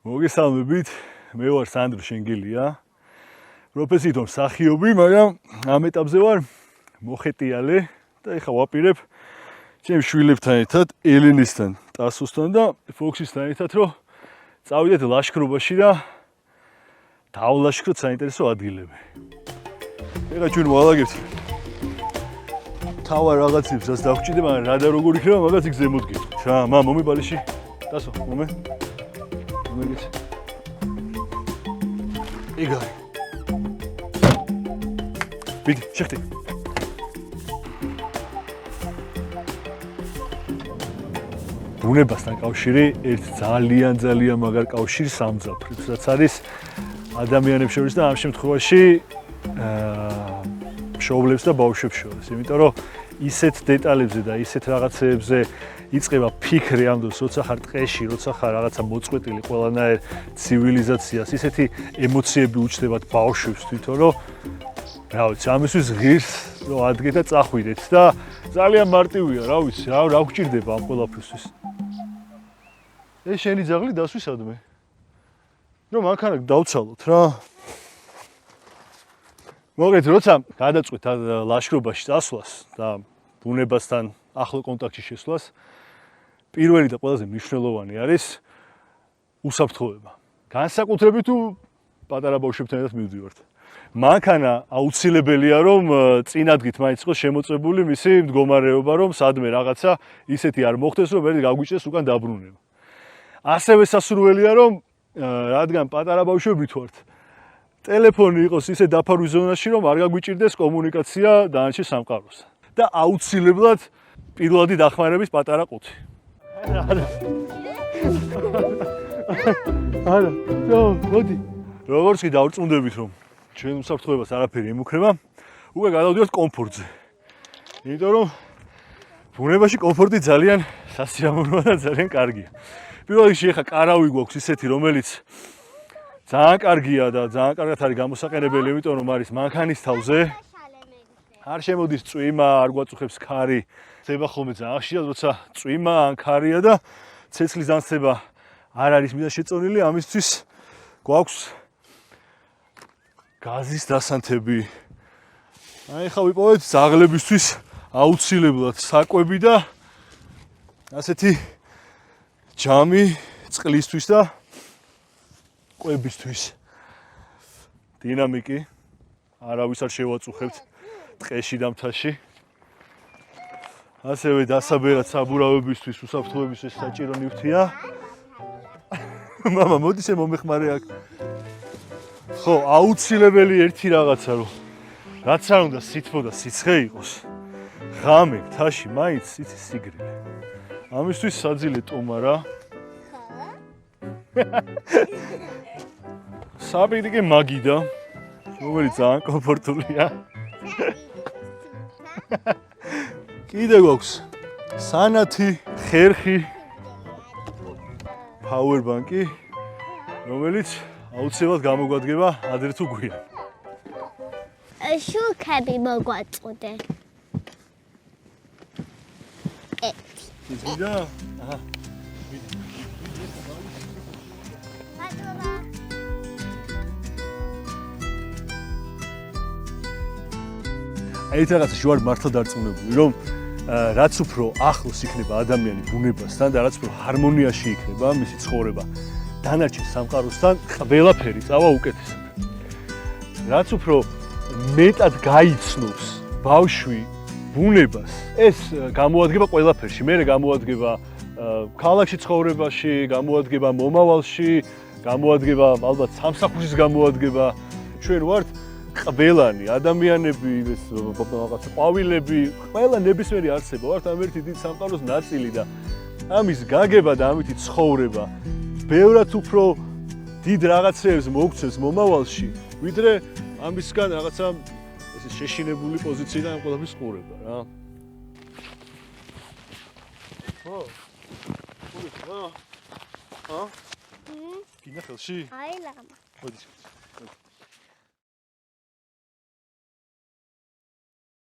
მოგესალმებით, მე ვარ სანდრო შენგელია. პროფესიით ვარ მსახიობი, მაგრამ ამ ეტაპზე ვარ მოხეტიალე და ეხლა ვაპირებ ჩემს შვილებთან ერთად, ელენესთან, ტასოსთან და ფოქსისთან ერთად, რომ წავიდეთ ლაშქრობაში და დავლაშქროთ საინტერესო ადგილები. ეხლა ჩვენ ვალაგებთ თავარ რაღაცებს, რაც დაგვჭირდება, მაგრამ რა და როგორ იქნება, მაგას იქ ზემოთ გეტყვით რა. მომი ბალიში, ტასო, მომე. Mogę. Igor. Bitte, schicht. ბუნებასთან კავშირი ერთ ძალიან მაგარ კავშირს ამძაფრებს, რაც არის ადამიანებს შორის და ამ შემთხვევაში მშობლებს და ბავშვებს შორის. იმიტომ რომ ისეთ დეტალებზე და ისეთ რაღაცეებზე იწყება ფიქრი ამ დროს, როცა ხარ ტყეში, როცა ხარ რაღაცა მოწყვეტილი ყველანაირ ცივილიზაციას, ისეთი ემოციები უჩნდებათ ბავშვებს თვითონ, რომ რა ვიცი, ამისთვის ღირს რომ ადგეთ და წახვიდეთ და ძალიან მარტივია, რა ვიცი, რა გვჭირდება ამ ყველაფრისთვის. ეს შენი ძაღლი დასვისადმე. რომ მანქანა დავცალოთ რა. მოგეთ, როცა გადაწყვით ლაშქრობაში წასვლას და ბუნებასთან ახლო კონტაქტში შესვლას, პირველი და ყველაზე მნიშვნელოვანი არის უსაფრთხოება. განსაკუთრებით თუ პატარა ბავშვებთან ერთად მივდივართ. მანქანა აუცილებელია, რომ წინადგით მაინც იყოს შემოწმებული მისი მდგომარეობა, რომ სადმე რაღაცა ისეთი არ მოხდეს, რომ ვერ გაგვიჭდეს უკან დაბრუნება. ასევე სასურველია, რომ რადგან პატარა ბავშვებით ვართ, ტელეფონი იყოს ისე დაფარვის ზონაში, რომ არ გაგვიჭირდეს კომუნიკაცია დანარჩენ სამყაროსთან. და აუცილებლად პირველადი დახმარების პატარა ყუთი. არა, მოდი. როგორც კი დავწუნდებით, რომ ჩვენ უსაფრთხოებას არაფერი ემუქრება, უკვე გადავდივართ კომფორტზე. იმიტომ რომ ბუნებაში კომფორტი ძალიან სასიამოვნოა და ძალიან კარგია. პირველ რიგში ეხა კარავი გვაქვს ისეთი, რომელიც ძალიან კარგია და ძალიან კარგად არის გამოსაყენებელი, იმიტომ რომ არის მანქანის თავზე. არ შემოდის წვიმა, არ გვაწუხებს ქარი. ხდება ხოლმე ძალიან ხშირად, როცა წვიმა ან ქარია და ცეცხლის დამცება არ არის მიზა შეწონილი, ამისთვის გვაქვს გაზის დასანთები. აი ხა ვიპოვეთ ძაღლებისთვის აუცილებლად საკვები და ასეთი ჯამი წყლისთვის და კვებისთვის. დინამიკი არავის არ შევაწუხებთ ტყეში და მთაში. ასევე დასაბერად საბურავებისთვის, უსაფრთხოებისთვის საჭირო ნივთია. მამა, მოდი შე მომეხმარე აქ. ხო, აუცილებელი ერთი რაღაცა, რომ რაც არ უნდა სითბო და სიცხე იყოს. ღამე მთაში მაინც იცი სიგრილე. ამისთვის საძილე ტომარა. საბირიკე მაგიდა, რომელიც ძალიან კომფორტულია. კიდე გვაქვს სანათი, ხერხი, პაუერბანკი, რომელიც აუცილებლად გამოგვადგება ადრე თუ გვიან. შუქები მოგვაწყვდე. იზიდა? აჰა. აი ეს რაღაცა შევარ მართლა დარწმუნებული, რომ რაც უფრო ახლოს იქნება ადამიანი ბუნებასთან და რაც უფრო ჰარმონიაში იქნება მისი ცხოვრება დანარჩენ სამყაროსთან, ყველაფერი წავა უკეთესად. რაც უფრო მეტად გაიცნობს ბავშვი ბუნებას, ეს გამოადგება ყველაფერში. მე გამოადგება ქალაქში ცხოვრებაში, გამოადგება მომავალში, გამოადგება ალბათ სამსახურის გამოადგება. ჩვენ ვართ ყველანი, ადამიანები, რაღაც ყვავილები, ყველა ნებისმიერი არსება ვართ ამ ერთი დიდ სამყაროს ნაწილი და ამის გაგება და ამითი ცხოვრება ბევრად უფრო დიდ რაღაცებს მოგცეს მომავალში, ვიდრე ამისგან რაღაცა ესე შეშინებული პოზიციიდან ამ ყველაფრის ყურება რა. გინახელში? აი ლამა. მოდი.